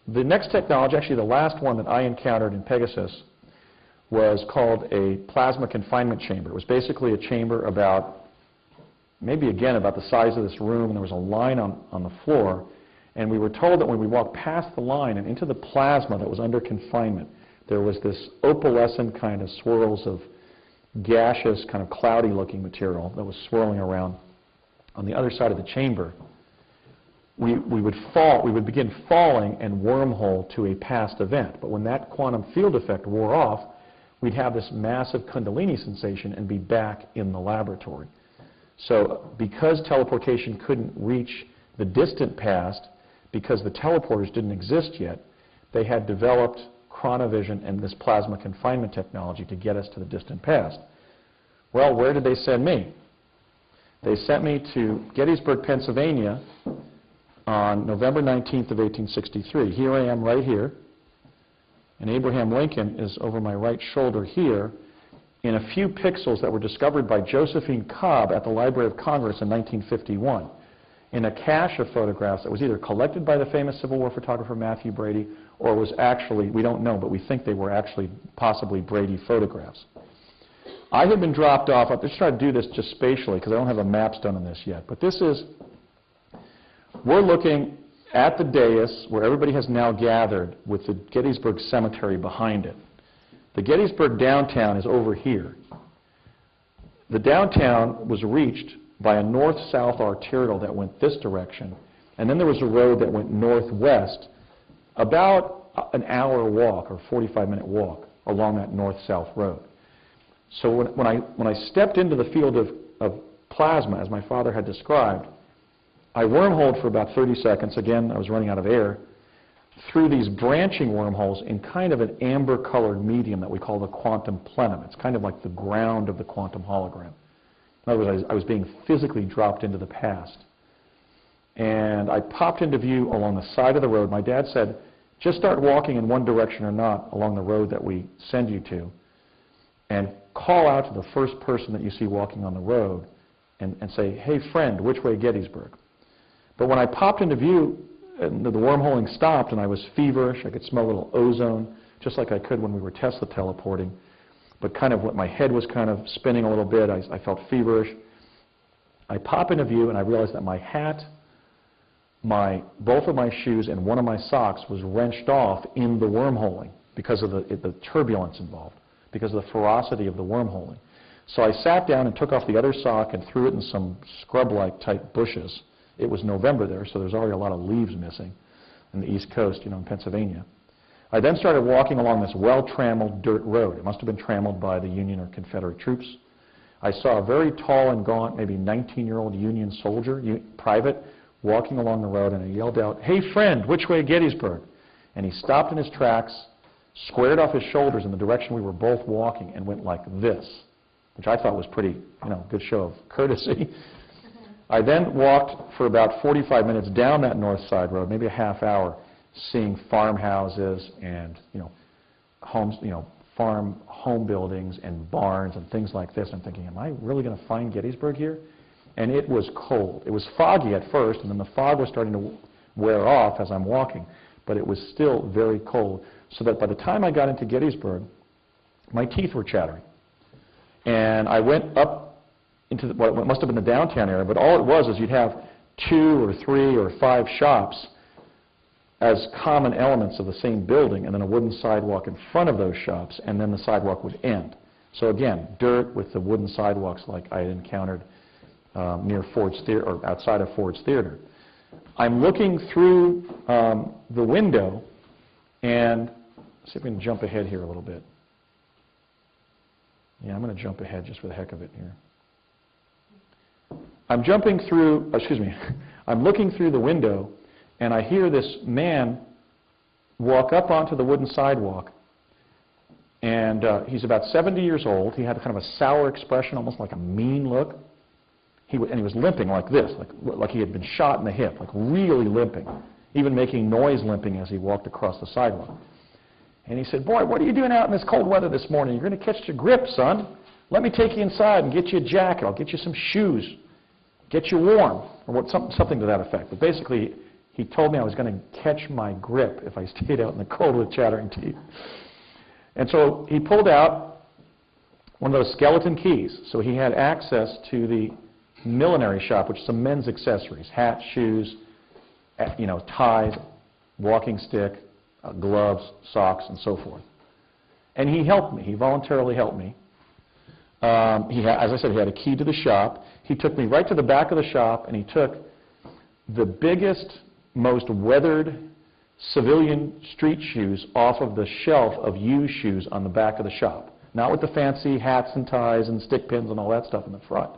The next technology, actually the last one that I encountered in Pegasus, was called a plasma confinement chamber. It was basically a chamber about, maybe again about the size of this room, and there was a line on the floor, and we were told that when we walked past the line and into the plasma that was under confinement, there was this opalescent kind of swirls of gaseous, kind of cloudy looking material that was swirling around on the other side of the chamber. We would begin falling and wormhole to a past event. But when that quantum field effect wore off, we'd have this massive Kundalini sensation and be back in the laboratory. So because teleportation couldn't reach the distant past, because the teleporters didn't exist yet, they had developed chronovision and this plasma confinement technology to get us to the distant past. Well, where did they send me? They sent me to Gettysburg, Pennsylvania on November 19th of 1863. Here I am right here, and Abraham Lincoln is over my right shoulder here in a few pixels that were discovered by Josephine Cobb at the Library of Congress in 1951 in a cache of photographs that was either collected by the famous Civil War photographer Matthew Brady or was actually, we don't know, but we think they were actually possibly Brady photographs. I had been dropped off. I'll just try to do this just spatially because I don't have a maps done on this yet. But this is, we're looking at the dais where everybody has now gathered with the Gettysburg Cemetery behind it. The Gettysburg downtown is over here. The downtown was reached by a north-south arterial that went this direction, and then there was a road that went northwest, about an hour walk or 45-minute walk along that north-south road. So when I stepped into the field of plasma, as my father had described, I wormholed for about 30 seconds. Again, I was running out of air, through these branching wormholes in kind of an amber-colored medium that we call the quantum plenum. It's kind of like the ground of the quantum hologram. In other words, I was being physically dropped into the past. And I popped into view along the side of the road. My dad said, just start walking in one direction or not along the road that we send you to, and call out to the first person that you see walking on the road and say, hey friend, which way Gettysburg? But when I popped into view, and the wormholing stopped and I was feverish. I could smell a little ozone, just like I could when we were Tesla teleporting. But kind of my head was kind of spinning a little bit. I felt feverish. I pop into view and I realized that my hat, both of my shoes, and one of my socks was wrenched off in the wormholing because of the turbulence involved, because of the ferocity of the wormholing. So I sat down and took off the other sock and threw it in some scrub-like type bushes. It was November there, so there's already a lot of leaves missing in the East Coast, in Pennsylvania. I then started walking along this well-trammeled dirt road. It must have been trammeled by the Union or Confederate troops. I saw a very tall and gaunt, maybe 19-year-old Union soldier, private, walking along the road, and I yelled out, hey friend, which way Gettysburg? And he stopped in his tracks, squared off his shoulders in the direction we were both walking, and went like this, which I thought was pretty, good show of courtesy. I then walked for about 45 minutes down that north side road, maybe a half hour, seeing farmhouses and homes, farm home buildings and barns and things like this. I'm thinking, am I really going to find Gettysburg here? And it was cold. It was foggy at first, and then the fog was starting to wear off as I'm walking, but it was still very cold, so that by the time I got into Gettysburg, my teeth were chattering. And I went up into what must have been the downtown area, but all it was is you'd have 2 or 3 or 5 shops as common elements of the same building, and then a wooden sidewalk in front of those shops, and then the sidewalk would end. So again, dirt with the wooden sidewalks like I had encountered near Ford's Theater, or outside of Ford's Theater. I'm looking through the window, and see if we can jump ahead here a little bit. Yeah, I'm going to jump ahead just for the heck of it here. I'm jumping through, I'm looking through the window, and I hear this man walk up onto the wooden sidewalk, and he's about 70 years old. He had kind of a sour expression, almost like a mean look. And he was limping like this, like he had been shot in the hip, like really limping, even making noise limping as he walked across the sidewalk. And he said, boy, what are you doing out in this cold weather this morning? You're going to catch your grip, son. Let me take you inside and get you a jacket. I'll get you some shoes, get you warm, or something to that effect. But basically, He told me I was going to catch my grip if I stayed out in the cold with chattering teeth. And so he pulled out one of those skeleton keys. So he had access to the millinery shop, which is some men's accessories, hats, shoes, ties, walking stick, gloves, socks, and so forth. And he helped me. He voluntarily helped me. As I said, he had a key to the shop. He took me right to the back of the shop, and he took the biggest, most weathered civilian street shoes off of the shelf of used shoes on the back of the shop. Not with the fancy hats and ties and stick pins and all that stuff in the front.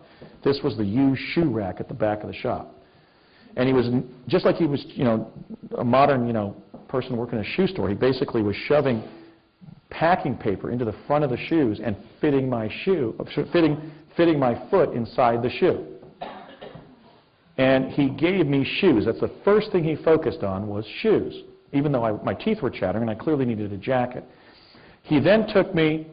This was the used shoe rack at the back of the shop. And he was, just like he was, a modern, person working in a shoe store, he basically was shoving packing paper into the front of the shoes and fitting my foot inside the shoe. And he gave me shoes. That's the first thing he focused on, was shoes, even though my teeth were chattering and I clearly needed a jacket. He then took me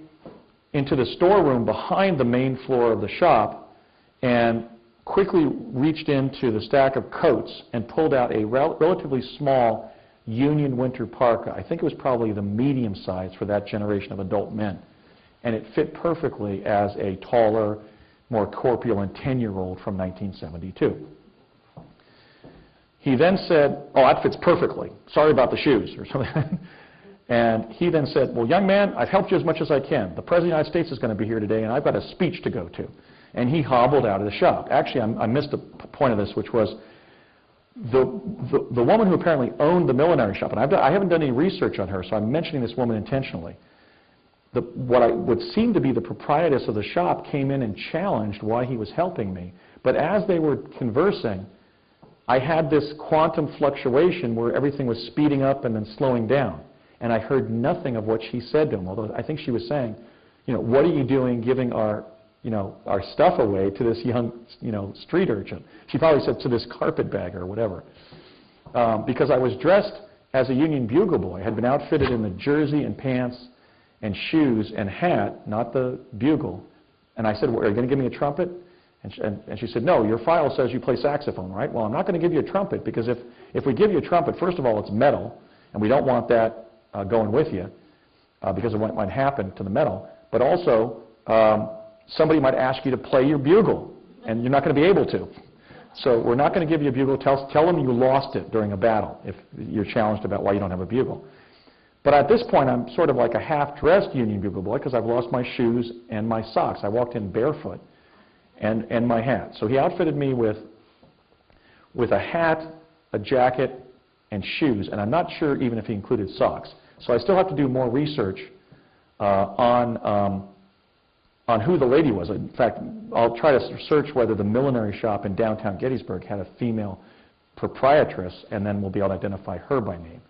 into the storeroom behind the main floor of the shop and quickly reached into the stack of coats and pulled out a relatively small Union winter parka. I think it was probably the medium size for that generation of adult men. And it fit perfectly as a taller, more corpulent 10-year-old from 1972. He then said, "Oh, that fits perfectly. Sorry about the shoes," or something. And he then said, "Well, young man, I've helped you as much as I can. The President of the United States is going to be here today, and I've got a speech to go to." And he hobbled out of the shop. Actually, I missed a point of this, which was the woman who apparently owned the millinery shop, and I haven't done any research on her, so I'm mentioning this woman intentionally. What would seem to be the proprietress of the shop came in and challenged why he was helping me. But as they were conversing, I had this quantum fluctuation where everything was speeding up and then slowing down. And I heard nothing of what she said to him, although I think she was saying, "What are you doing giving our stuff away to this young, street urchin?" She probably said, "To this carpetbagger," or whatever. Because I was dressed as a Union Bugle boy, had been outfitted in the jersey and pants and shoes and hat, not the bugle. And I said, "Well, are you going to give me a trumpet?" And she said, "No, your file says you play saxophone, right? Well, I'm not going to give you a trumpet, because if we give you a trumpet, first of all, it's metal, and we don't want that going with you because of what might happen to the metal. But also, somebody might ask you to play your bugle, and you're not going to be able to. So we're not going to give you a bugle. Tell them you lost it during a battle if you're challenged about why you don't have a bugle." But at this point, I'm sort of like a half-dressed Union Bugle boy because I've lost my shoes and my socks. I walked in barefoot and my hat. So he outfitted me with a hat, a jacket, and shoes, and I'm not sure even if he included socks. So I still have to do more research on who the lady was. In fact, I'll try to search whether the millinery shop in downtown Gettysburg had a female proprietress, and then we'll be able to identify her by name.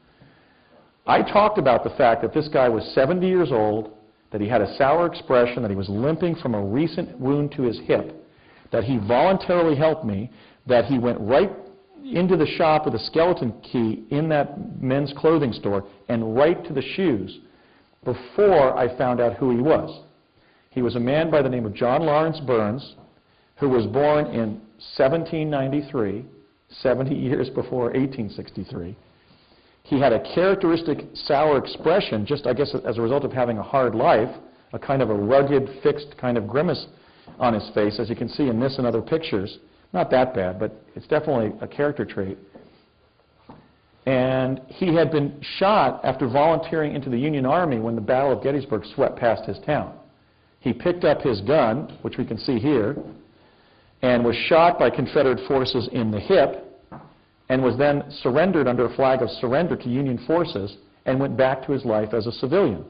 I talked about the fact that this guy was 70 years old, that he had a sour expression, that he was limping from a recent wound to his hip, that he voluntarily helped me, that he went right into the shop with a skeleton key in that men's clothing store and right to the shoes before I found out who he was. He was a man by the name of John Lawrence Burns, who was born in 1793, 70 years before 1863. He had a characteristic sour expression, just I guess as a result of having a hard life, a kind of a rugged, fixed kind of grimace on his face, as you can see in this and other pictures. Not that bad, but it's definitely a character trait. And he had been shot after volunteering into the Union Army when the Battle of Gettysburg swept past his town. He picked up his gun, which we can see here, and was shot by Confederate forces in the hip, and was then surrendered under a flag of surrender to Union forces and went back to his life as a civilian.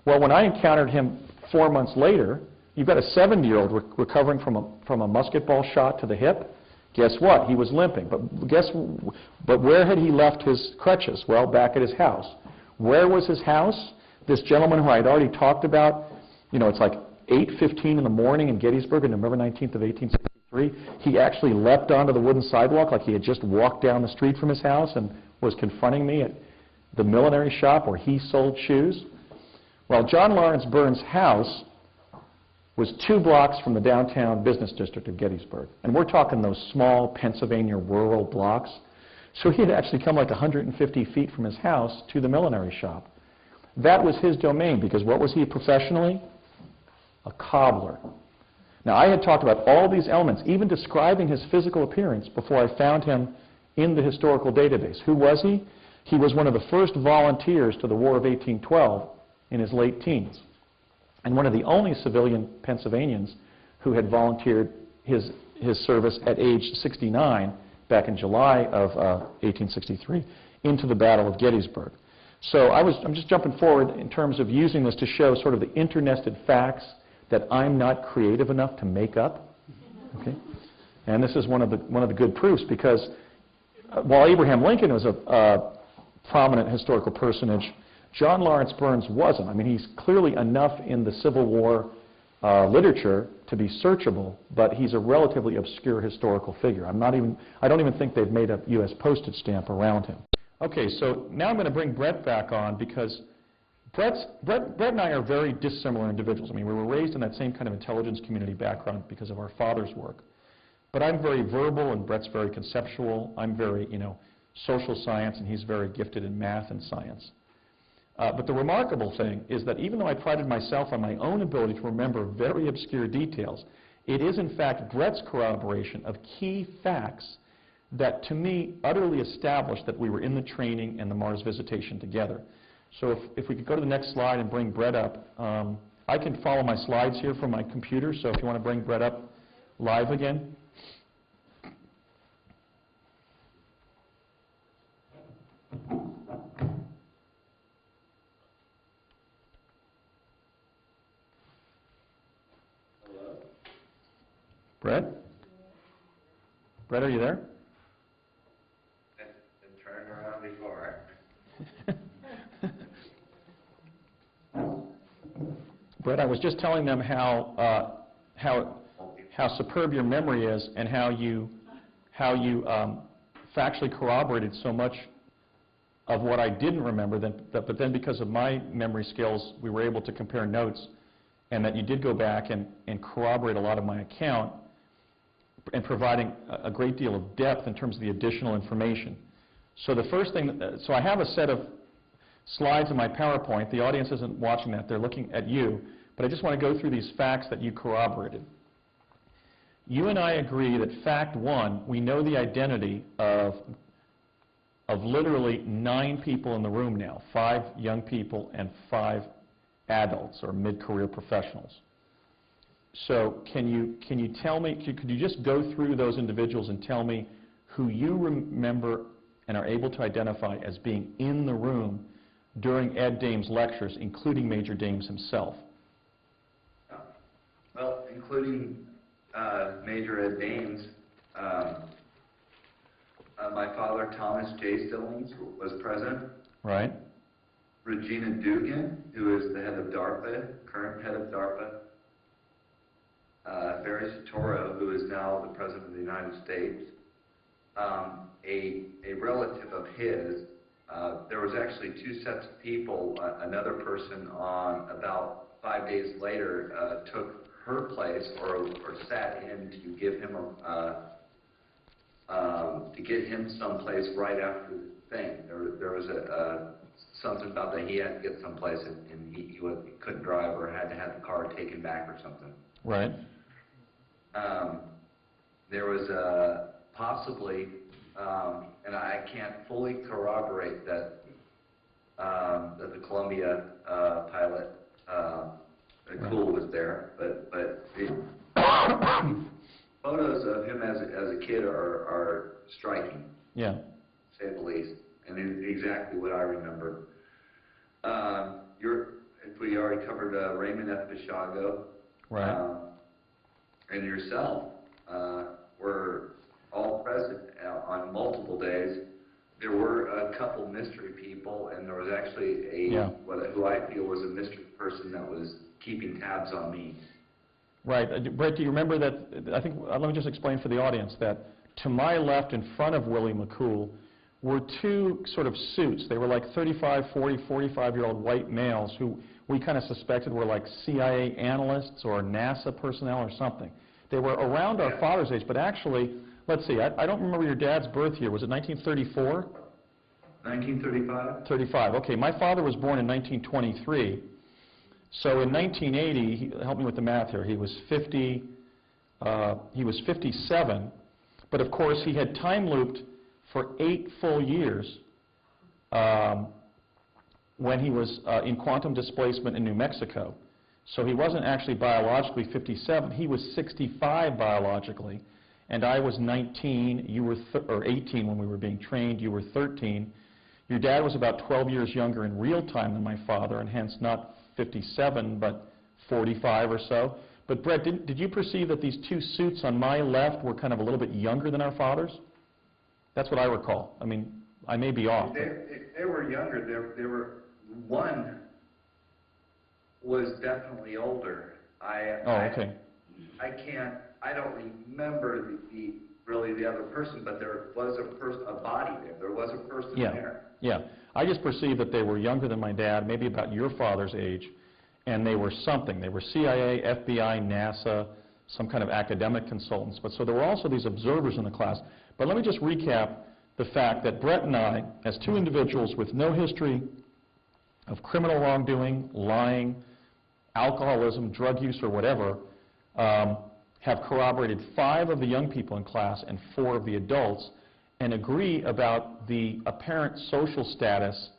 Well, when I encountered him 4 months later, you've got a 70-year-old recovering from a musket ball shot to the hip. Guess what? He was limping. But where had he left his crutches? Well, back at his house. Where was his house? This gentleman who I had already talked about, it's like 8:15 in the morning in Gettysburg on November 19th of 1863. He actually leapt onto the wooden sidewalk like he had just walked down the street from his house and was confronting me at the millinery shop where he sold shoes. Well, John Lawrence Burns' house was 2 blocks from the downtown business district of Gettysburg. And we're talking those small Pennsylvania rural blocks. So he had actually come like 150 feet from his house to the millinery shop. That was his domain, because what was he professionally? A cobbler. Now, I had talked about all these elements, even describing his physical appearance, before I found him in the historical database. Who was he? He was one of the first volunteers to the War of 1812 in his late teens, and one of the only civilian Pennsylvanians who had volunteered his service at age 69 back in July of 1863 into the Battle of Gettysburg. So I'm just jumping forward in terms of using this to show sort of the internested facts that I'm not creative enough to make up. Okay? And this is one of the good proofs, because while Abraham Lincoln was a prominent historical personage, John Lawrence Burns wasn't. I mean, he's clearly enough in the Civil War literature to be searchable, but he's a relatively obscure historical figure. I don't even think they've made a U.S. postage stamp around him. Okay, so now I'm going to bring Brett back on, because Brett and I are very dissimilar individuals. I mean, we were raised in that same kind of intelligence community background because of our father's work. But I'm very verbal, and Brett's very conceptual. I'm very, social science, and he's very gifted in math and science. But the remarkable thing is that even though I prided myself on my own ability to remember very obscure details, it is in fact Brett's corroboration of key facts that to me utterly established that we were in the training and the Mars visitation together. So if we could go to the next slide and bring Brett up. I can follow my slides here from my computer, so if you want to bring Brett up live again. Brett? Brett, are you there? Been turned around before. Brett, I was just telling them how superb your memory is, and how you factually corroborated so much of what I didn't remember. But then because of my memory skills, we were able to compare notes, and that you did go back and corroborate a lot of my account, and providing a great deal of depth in terms of the additional information. So the first thing, so I have a set of slides in my PowerPoint. The audience isn't watching that, they're looking at you, but I just want to go through these facts that you corroborated. You and I agree that fact one, we know the identity of literally 9 people in the room now, 5 young people and 5 adults or mid-career professionals. So can you tell me, could you just go through those individuals and tell me who you remember and are able to identify as being in the room during Ed Dames' lectures, including Major Dames himself? Well, including Major Ed Dames, my father, Thomas J. Stillings, was present. Right. Regina Dugan, who is the head of DARPA, current head of DARPA. Barry Soetoro, who is now the President of the United States. A relative of his, there was actually 2 sets of people. Another person on about 5 days later took her place, or sat in to give him to get him someplace right after the thing. There was something about that he had to get someplace, and he couldn't drive, or had to have the car taken back or something. Right. There was possibly, and I can't fully corroborate that the Columbia pilot, Cool, was there, but the photos of him as a kid are striking. Yeah. To say the least, and exactly what I remember. We already covered Raymond F. Basiago. Right. And yourself were all present on multiple days. There were a couple mystery people, and there was actually who I feel was a mystery person that was keeping tabs on me. Right. Brett, do you remember that? I think, let me just explain for the audience that to my left in front of Willie McCool were 2 sort of suits. They were like 35, 40, 45-year-old white males who we kind of suspected were like CIA analysts or NASA personnel or something. They were around our father's age, but actually let's see, I don't remember your dad's birth year. Was it 1934? 1935? 35. Okay, my father was born in 1923. So in 1980, help me with the math here, he was 57, but of course he had time looped for 8 full years when he was in quantum displacement in New Mexico. So he wasn't actually biologically 57, he was 65 biologically, and I was 19, you were or 18 when we were being trained, you were 13. Your dad was about 12 years younger in real time than my father, and hence not 57, but 45 or so. But Brett, did you perceive that these two suits on my left were kind of a little bit younger than our father's? That's what I recall. I mean, I may be off. They were younger. One was definitely older. Okay. I don't remember really the other person, but there was a body there. There was a person there. Yeah. I just perceived that they were younger than my dad, maybe about your father's age, and they were something. They were CIA, FBI, NASA, some kind of academic consultants. But so there were also these observers in the class. But let me just recap the fact that Brett and I, as two individuals with no history of criminal wrongdoing, lying, alcoholism, drug use, or whatever, have corroborated 5 of the young people in class and 4 of the adults, and agree about the apparent social status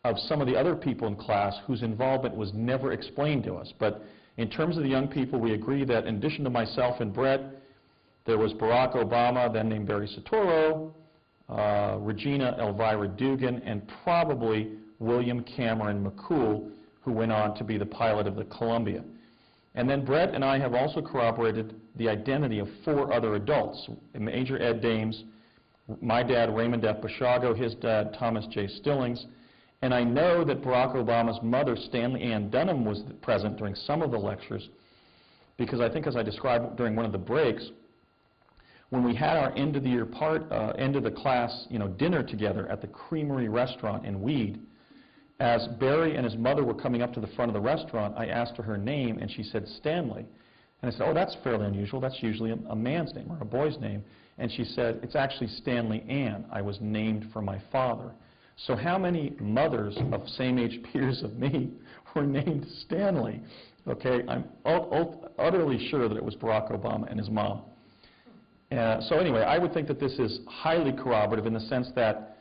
of some of the other people in class whose involvement was never explained to us. But in terms of the young people, we agree that in addition to myself and Brett, there was Barack Obama, then named Barry Soetoro, Regina Elvira Dugan, and probably William Cameron McCool, who went on to be the pilot of the Columbia. And then Brett and I have also corroborated the identity of 4 other adults, Major Ed Dames, my dad Raymond F. Basiago, his dad Thomas J. Stillings, and I know that Barack Obama's mother, Stanley Ann Dunham, was present during some of the lectures, because I think, as I described during one of the breaks, when we had our end of the year end of the class, dinner together at the Creamery restaurant in Weed, as Barry and his mother were coming up to the front of the restaurant, I asked her name, and she said Stanley. And I said, oh, that's fairly unusual. That's usually a man's name or a boy's name. And she said, it's actually Stanley Ann. I was named for my father. So how many mothers of same-age peers of me were named Stanley? Okay, I'm utterly sure that it was Barack Obama and his mom. So anyway, I would think that this is highly corroborative in the sense that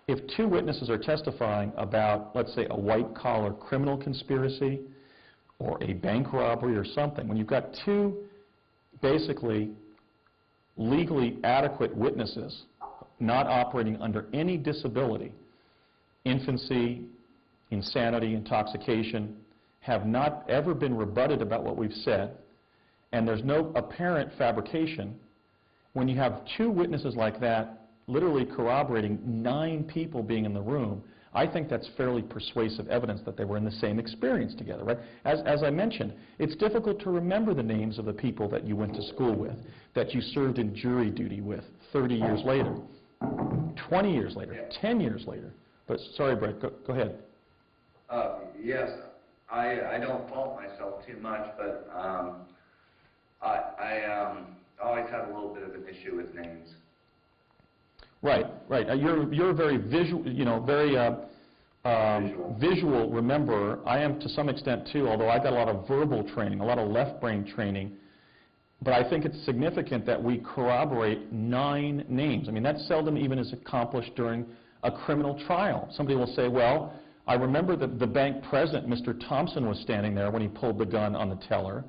if 2 witnesses are testifying about, let's say, a white-collar criminal conspiracy or a bank robbery or something, when you've got 2 basically legally adequate witnesses not operating under any disability, infancy, insanity, intoxication, have not ever been rebutted about what we've said, and there's no apparent fabrication, when you have 2 witnesses like that literally corroborating 9 people being in the room, I think that's fairly persuasive evidence that they were in the same experience together, right? As I mentioned, it's difficult to remember the names of the people that you went to school with, that you served in jury duty with 30 years later, 20 years later, 10 years later. But sorry, Brett, go ahead. Yes, I don't fault myself too much, but I always had a little bit of an issue with names. Right. You're very visual, very visual rememberer. I am to some extent too, although I got a lot of verbal training, a lot of left brain training. But I think it's significant that we corroborate 9 names. I mean, that seldom even is accomplished during a criminal trial. Somebody will say, well, I remember that the bank president, Mr. Thompson, was standing there when he pulled the gun on the teller.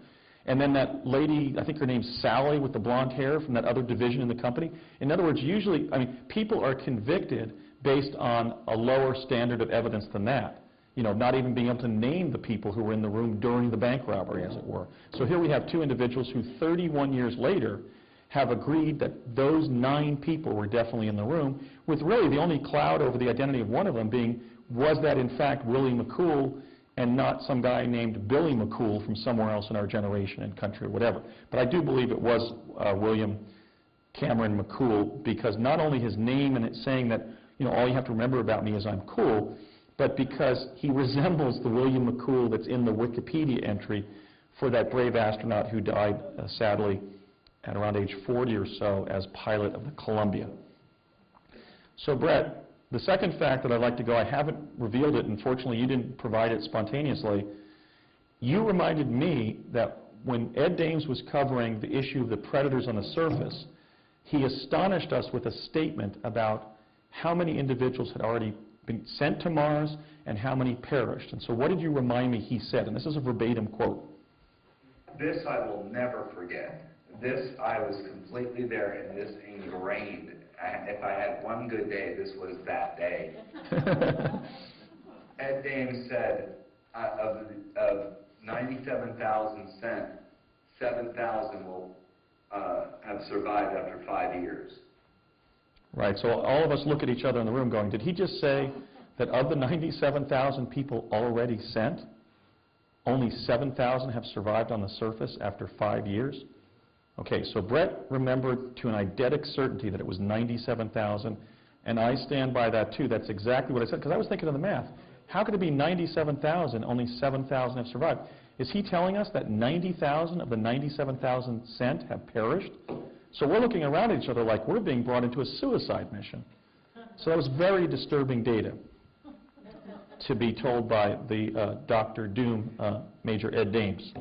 And then that lady, I think her name's Sally with the blonde hair from that other division in the company. In other words, usually, people are convicted based on a lower standard of evidence than that. Not even being able to name the people who were in the room during the bank robbery, as it were. So here we have 2 individuals who 31 years later have agreed that those 9 people were definitely in the room, with really the only cloud over the identity of one of them being, was that in fact Willie McCool and not some guy named Billy McCool from somewhere else in our generation and country or whatever. But I do believe it was William Cameron McCool, because not only his name and it's saying that, all you have to remember about me is I'm cool, but because he resembles the William McCool that's in the Wikipedia entry for that brave astronaut who died, sadly, at around age 40 or so as pilot of the Columbia. So Brett, the second fact that I'd like to go, I haven't revealed it, unfortunately you didn't provide it spontaneously. You reminded me that when Ed Dames was covering the issue of the predators on the surface, he astonished us with a statement about how many individuals had already been sent to Mars and how many perished. And so what did you remind me he said? And this is a verbatim quote. This I will never forget. This, I was completely there, and this ingrained. If I had one good day, this was that day. Ed Dames said, of 97,000 sent, 7,000 will have survived after 5 years. Right, so all of us look at each other in the room going, did he just say that of the 97,000 people already sent, only 7,000 have survived on the surface after 5 years? Okay, so Brett remembered to an eidetic certainty that it was 97,000, and I stand by that too. That's exactly what I said, because I was thinking of the math. How could it be 97,000, only 7,000 have survived? Is he telling us that 90,000 of the 97,000 sent have perished? So we're looking around at each other like we're being brought into a suicide mission. So that was very disturbing data to be told by the Dr. Doom, Major Ed Dames.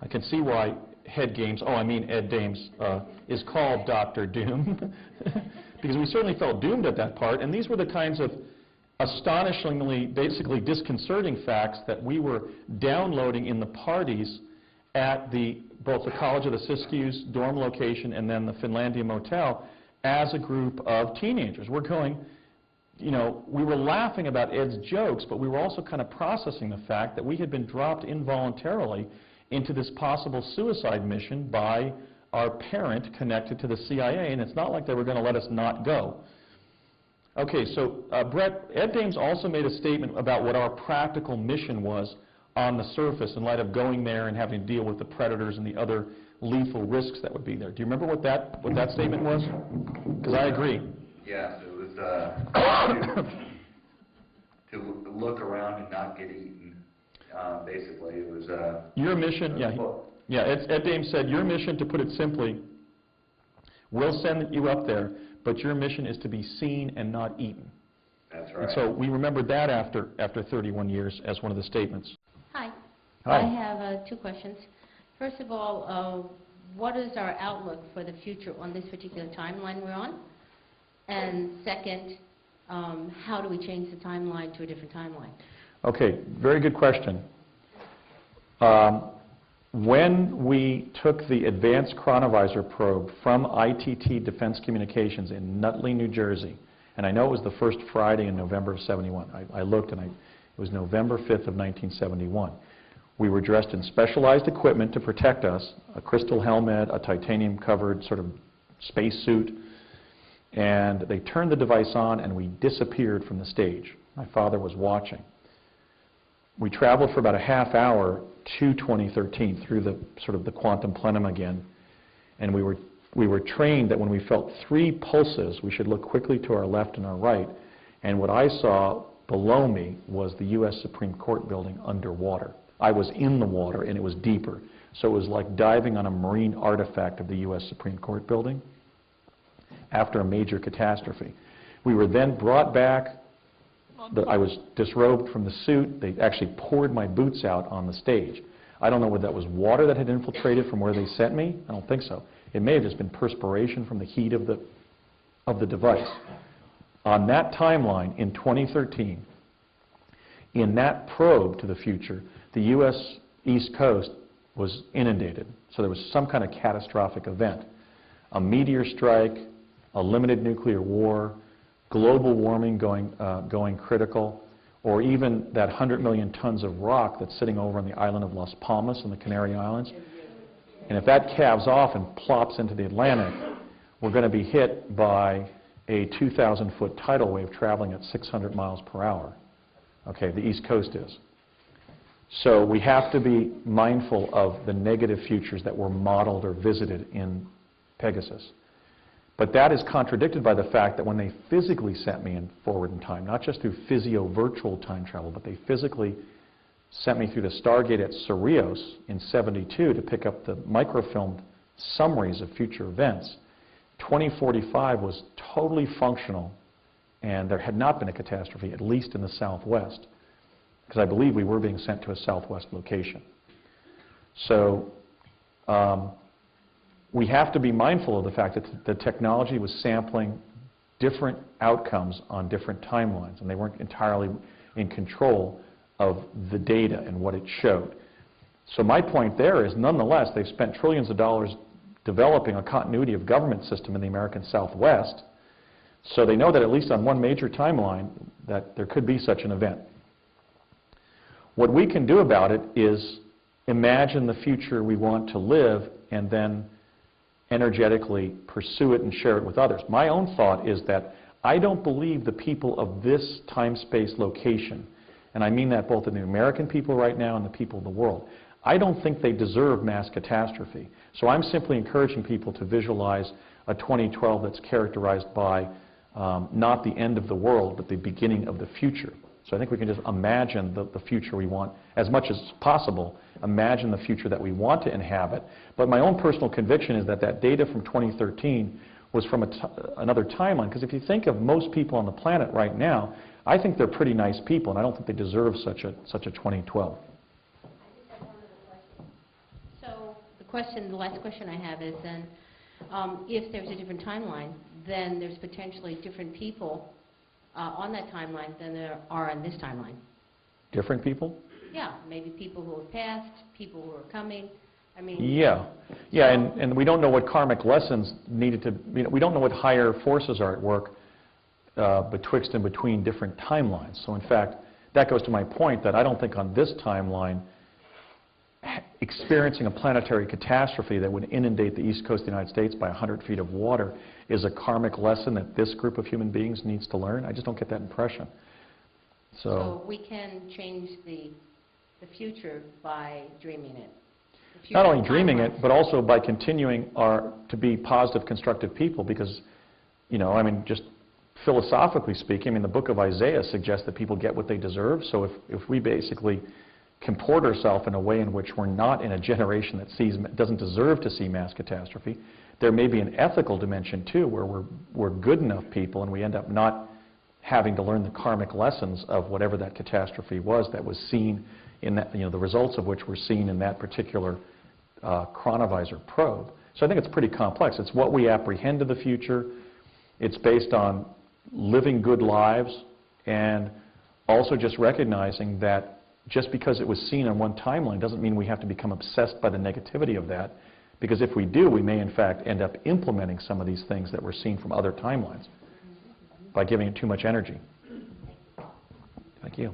I can see why Ed Dames is called Dr. Doom, because we certainly felt doomed at that part, and these were the kinds of astonishingly, basically disconcerting facts that we were downloading in the parties at both the College of the Siskiyous dorm location and then the Finlandia Motel as a group of teenagers. We're going, we were laughing about Ed's jokes, but we were also kind of processing the fact that we had been dropped involuntarily into this possible suicide mission by our parent connected to the CIA, and it's not like they were going to let us not go. Okay, so Brett, Ed Dames also made a statement about what our practical mission was on the surface in light of going there and having to deal with the predators and the other lethal risks that would be there. Do you remember what that statement was? Because I agree. Yes, it was to look around and not get eaten. Basically, it was your mission. Ed Dames said your mission, to put it simply, we'll send you up there, but your mission is to be seen and not eaten. That's right. And so we remembered that after 31 years as one of the statements. Hi. Hi. I have 2 questions. First of all, what is our outlook for the future on this particular timeline we're on? And second, how do we change the timeline to a different timeline? Okay, very good question. When we took the Advanced Chronovisor probe from ITT Defense Communications in Nutley, New Jersey, and I know it was the first Friday in November of '71. I looked, and it was November 5th of 1971. We were dressed in specialized equipment to protect us, a crystal helmet, a titanium-covered sort of space suit, and they turned the device on, and we disappeared from the stage. My father was watching. We traveled for about a half hour to 2013 through the sort of the quantum plenum again, and we were trained that when we felt 3 pulses, we should look quickly to our left and our right, and what I saw below me was the U.S. Supreme Court building underwater. I was in the water, and it was deeper, so it was like diving on a marine artifact of the U.S. Supreme Court building after a major catastrophe. We were then brought back. I was disrobed from the suit. They actually poured my boots out on the stage. I don't know whether that was water that had infiltrated from where they sent me. I don't think so. It may have just been perspiration from the heat of the device. On that timeline in 2013, in that probe to the future, the U.S. East Coast was inundated. So there was some kind of catastrophic event. A meteor strike, a limited nuclear war, global warming going critical, or even that 100 million tons of rock that's sitting over on the island of Las Palmas in the Canary Islands. And if that calves off and plops into the Atlantic, we're going to be hit by a 2,000-foot tidal wave traveling at 600 miles per hour. Okay, the East Coast is. So we have to be mindful of the negative futures that were modeled or visited in Pegasus. But that is contradicted by the fact that when they physically sent me forward in time, not just through physio-virtual time travel, but they physically sent me through the Stargate at Cerritos in '72 to pick up the microfilmed summaries of future events, 2045 was totally functional, and there had not been a catastrophe, at least in the Southwest, because I believe we were being sent to a Southwest location. So we have to be mindful of the fact that the technology was sampling different outcomes on different timelines, and they weren't entirely in control of the data and what it showed. So my point there is, nonetheless, they've spent trillions of dollars developing a continuity of government system in the American Southwest, so they know that at least on one major timeline that there could be such an event. What we can do about it is imagine the future we want to live and then energetically pursue it and share it with others. My own thought is that I don't believe the people of this time-space location, and I mean that both in the American people right now and the people of the world, I don't think they deserve mass catastrophe. So I'm simply encouraging people to visualize a 2012 that's characterized by not the end of the world, but the beginning of the future. So I think we can just imagine the future we want, as much as possible, imagine the future that we want to inhabit. But my own personal conviction is that that data from 2013 was from another timeline, because if you think of most people on the planet right now, I think they're pretty nice people, and I don't think they deserve such a 2012. So the last question I have is then, if there's a different timeline, then there's potentially different people on that timeline than there are on this timeline. Different people? Yeah, maybe people who have passed, people who are coming. I mean, yeah, and we don't know what karmic lessons needed to. We don't know what higher forces are at work betwixt and between different timelines. So in fact, that goes to my point that I don't think on this timeline experiencing a planetary catastrophe that would inundate the east coast of the United States by 100 feet of water is a karmic lesson that this group of human beings needs to learn. I just don't get that impression. So we can change the future by dreaming it. Not only dreaming it, but also by continuing to be positive, constructive people, because, I mean, just philosophically speaking, I mean, the book of Isaiah suggests that people get what they deserve. So if we basically comport ourselves in a way in which we're not in a generation that doesn't deserve to see mass catastrophe, there may be an ethical dimension too, where we're good enough people and we end up not having to learn the karmic lessons of whatever that catastrophe was that was seen in that, the results of which were seen in that particular chronovisor probe. So I think it's pretty complex. It's what we apprehend of the future. It's based on living good lives, and also just recognizing that just because it was seen on one timeline doesn't mean we have to become obsessed by the negativity of that, because if we do, we may in fact end up implementing some of these things that were seen from other timelines by giving it too much energy. Thank you.